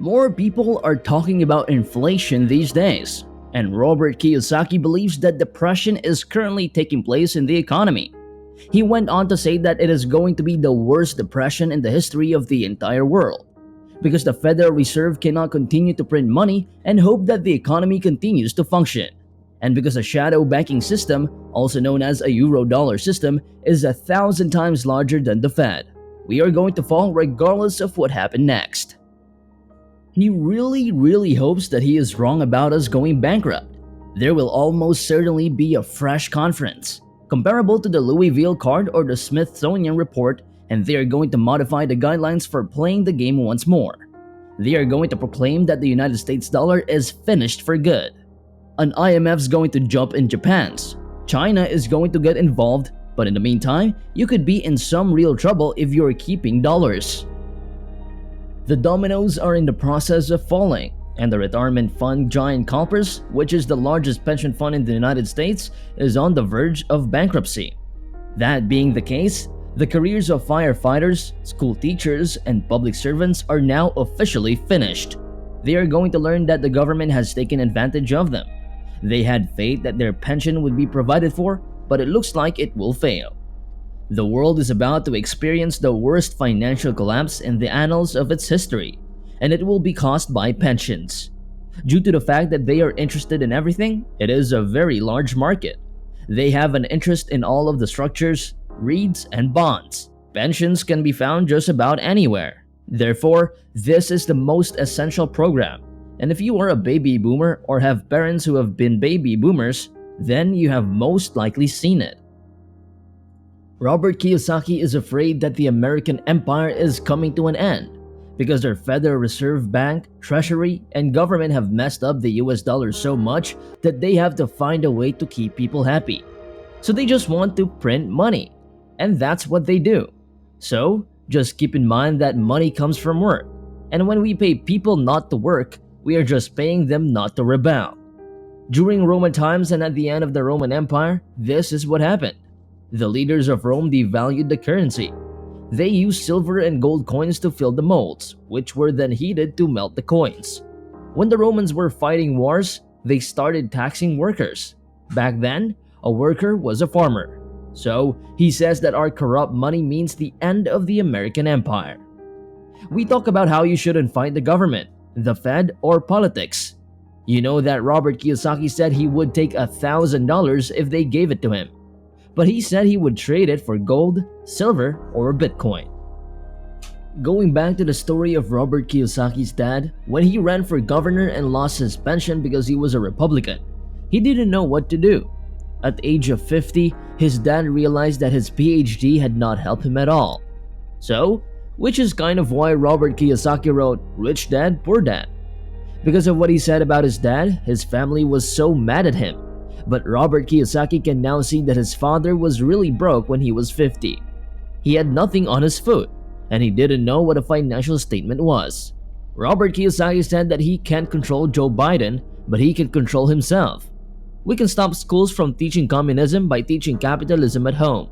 More people are talking about inflation these days, and Robert Kiyosaki believes that depression is currently taking place in the economy. He went on to say that it is going to be the worst depression in the history of the entire world, because the Federal Reserve cannot continue to print money and hope that the economy continues to function. And because a shadow banking system, also known as a euro-dollar system, is 1,000 times larger than the Fed, we are going to fall regardless of what happened next. He really hopes that he is wrong about us going bankrupt. There will almost certainly be a fresh conference, comparable to the Louisville card or the Smithsonian report, and they are going to modify the guidelines for playing the game once more. They are going to proclaim that the United States dollar is finished for good. An IMF's going to jump in Japan's. China is going to get involved, but in the meantime, you could be in some real trouble if you're keeping dollars. The dominoes are in the process of falling, and the retirement fund giant CalPERS, which is the largest pension fund in the United States, is on the verge of bankruptcy. That being the case, the careers of firefighters, school teachers, and public servants are now officially finished. They are going to learn that the government has taken advantage of them. They had faith that their pension would be provided for, but it looks like it will fail. The world is about to experience the worst financial collapse in the annals of its history, and it will be caused by pensions. Due to the fact that they are interested in everything, it is a very large market. They have an interest in all of the structures, REITs, and bonds. Pensions can be found just about anywhere. Therefore, this is the most essential program. And if you are a baby boomer or have parents who have been baby boomers, then you have most likely seen it. Robert Kiyosaki is afraid that the American empire is coming to an end because their Federal Reserve Bank, Treasury, and government have messed up the US dollar so much that they have to find a way to keep people happy. So they just want to print money, and that's what they do. So just keep in mind that money comes from work, and when we pay people not to work, we are just paying them not to rebel. During Roman times and at the end of the Roman Empire, this is what happened. The leaders of Rome devalued the currency. They used silver and gold coins to fill the molds, which were then heated to melt the coins. When the Romans were fighting wars, they started taxing workers. Back then, a worker was a farmer. So, he says that our corrupt money means the end of the American empire. We talk about how you shouldn't fight the government, the Fed, or politics. You know that Robert Kiyosaki said he would take $1,000 if they gave it to him. But he said he would trade it for gold, silver, or Bitcoin. Going back to the story of Robert Kiyosaki's dad, when he ran for governor and lost his pension because he was a Republican, he didn't know what to do. At the age of 50, his dad realized that his PhD had not helped him at all. So, which is kind of why Robert Kiyosaki wrote Rich Dad, Poor Dad. Because of what he said about his dad, his family was so mad at him. But Robert Kiyosaki can now see that his father was really broke when he was 50. He had nothing on his foot, and he didn't know what a financial statement was. Robert Kiyosaki said that he can't control Joe Biden, but he can control himself. We can stop schools from teaching communism by teaching capitalism at home.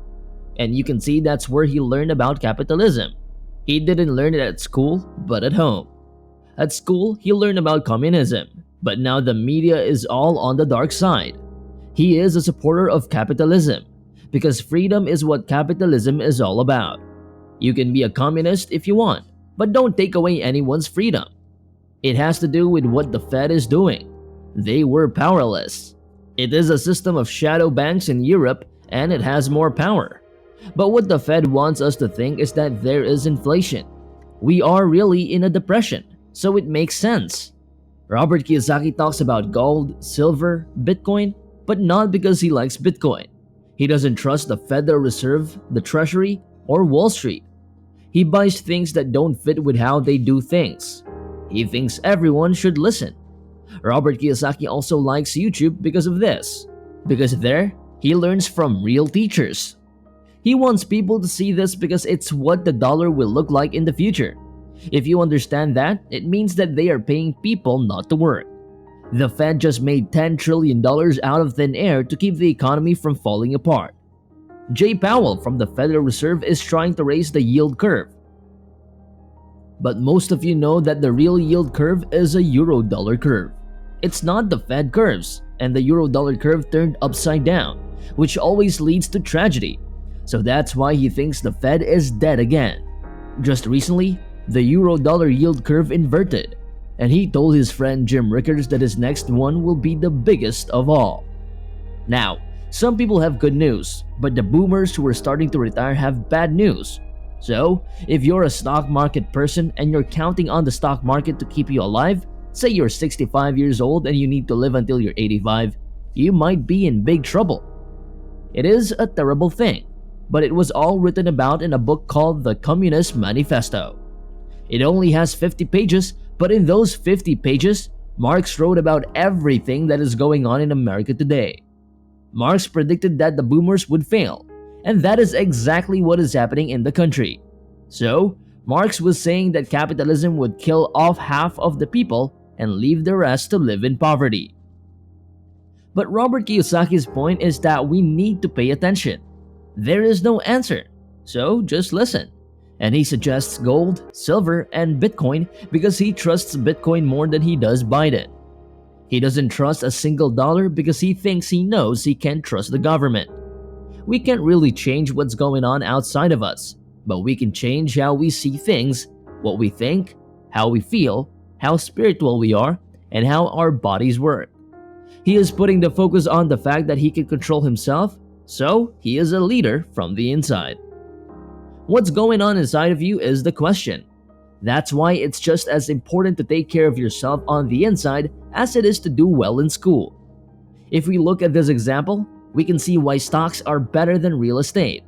And you can see that's where he learned about capitalism. He didn't learn it at school, but at home. At school, he learned about communism, but now the media is all on the dark side. He is a supporter of capitalism, because freedom is what capitalism is all about. You can be a communist if you want, but don't take away anyone's freedom. It has to do with what the Fed is doing. They were powerless. It is a system of shadow banks in Europe, and it has more power. But what the Fed wants us to think is that there is inflation. We are really in a depression, so it makes sense. Robert Kiyosaki talks about gold, silver, Bitcoin, but not because he likes Bitcoin. He doesn't trust the Federal Reserve, the Treasury, or Wall Street. He buys things that don't fit with how they do things. He thinks everyone should listen. Robert Kiyosaki also likes YouTube because of this. Because there, he learns from real teachers. He wants people to see this because it's what the dollar will look like in the future. If you understand that, it means that they are paying people not to work. The Fed just made $10 trillion out of thin air to keep the economy from falling apart. Jay Powell from the Federal Reserve is trying to raise the yield curve. But most of you know that the real yield curve is a euro dollar curve. It's not the Fed curves, and the euro dollar curve turned upside down, which always leads to tragedy. So that's why he thinks the Fed is dead again. Just recently, the euro dollar yield curve inverted, and he told his friend Jim Rickards that his next one will be the biggest of all. Now, some people have good news, but the boomers who are starting to retire have bad news. So, if you're a stock market person and you're counting on the stock market to keep you alive, say you're 65 years old and you need to live until you're 85, you might be in big trouble. It is a terrible thing, but it was all written about in a book called The Communist Manifesto. It only has 50 pages, but in those 50 pages, Marx wrote about everything that is going on in America today. Marx predicted that the boomers would fail, and that is exactly what is happening in the country. So, Marx was saying that capitalism would kill off half of the people and leave the rest to live in poverty. But Robert Kiyosaki's point is that we need to pay attention. There is no answer, so just listen. And he suggests gold, silver, and Bitcoin because he trusts Bitcoin more than he does Biden. He doesn't trust a single dollar because he thinks he knows he can't trust the government. We can't really change what's going on outside of us, but we can change how we see things, what we think, how we feel, how spiritual we are, and how our bodies work. He is putting the focus on the fact that he can control himself, so he is a leader from the inside. What's going on inside of you is the question. That's why it's just as important to take care of yourself on the inside as it is to do well in school. If we look at this example, we can see why stocks are better than real estate.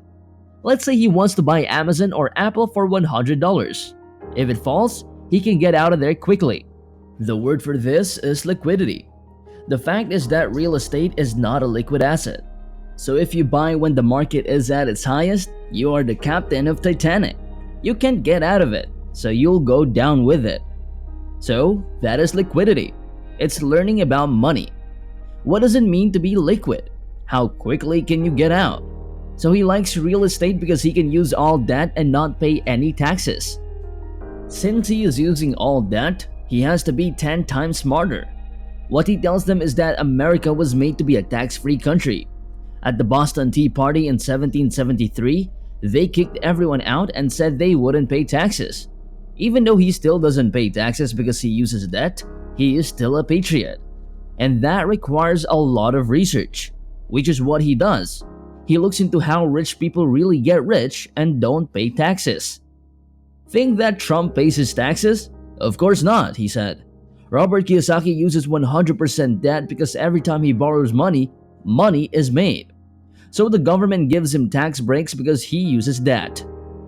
Let's say he wants to buy Amazon or Apple for $100. If it falls, he can get out of there quickly. The word for this is liquidity. The fact is that real estate is not a liquid asset. So if you buy when the market is at its highest, you are the captain of Titanic. You can't get out of it, so you'll go down with it. So that is liquidity. It's learning about money. What does it mean to be liquid? How quickly can you get out? So he likes real estate because he can use all that and not pay any taxes. Since he is using all that, he has to be 10 times smarter. What he tells them is that America was made to be a tax-free country. At the Boston Tea Party in 1773, they kicked everyone out and said they wouldn't pay taxes. Even though he still doesn't pay taxes because he uses debt, he is still a patriot. And that requires a lot of research, which is what he does. He looks into how rich people really get rich and don't pay taxes. Think that Trump pays his taxes? Of course not, he said. Robert Kiyosaki uses 100% debt because every time he borrows money, money is made. So the government gives him tax breaks because he uses debt.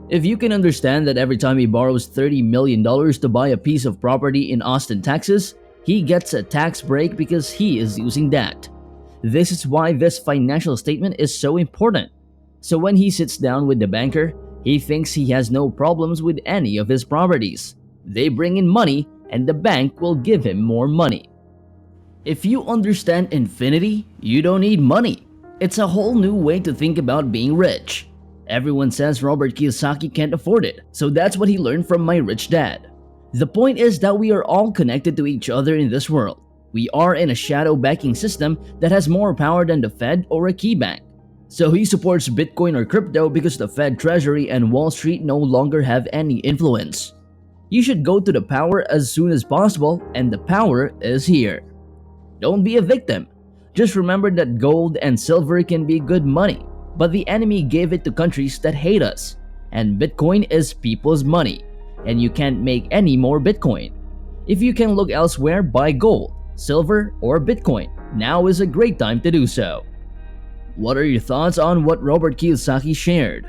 If you can understand that every time he borrows $30 million to buy a piece of property in Austin, Texas, he gets a tax break because he is using debt. This is why this financial statement is so important. So when he sits down with the banker, he thinks he has no problems with any of his properties. They bring in money and the bank will give him more money. If you understand infinity, you don't need money. It's a whole new way to think about being rich. Everyone says Robert Kiyosaki can't afford it, so that's what he learned from My Rich Dad. The point is that we are all connected to each other in this world. We are in a shadow banking system that has more power than the Fed or a key bank. So he supports Bitcoin or crypto because the Fed Treasury and Wall Street no longer have any influence. You should go to the power as soon as possible, and the power is here. Don't be a victim. Just remember that gold and silver can be good money, but the enemy gave it to countries that hate us. And Bitcoin is people's money, and you can't make any more Bitcoin. If you can look elsewhere, buy gold, silver, or Bitcoin. Now is a great time to do so. What are your thoughts on what Robert Kiyosaki shared?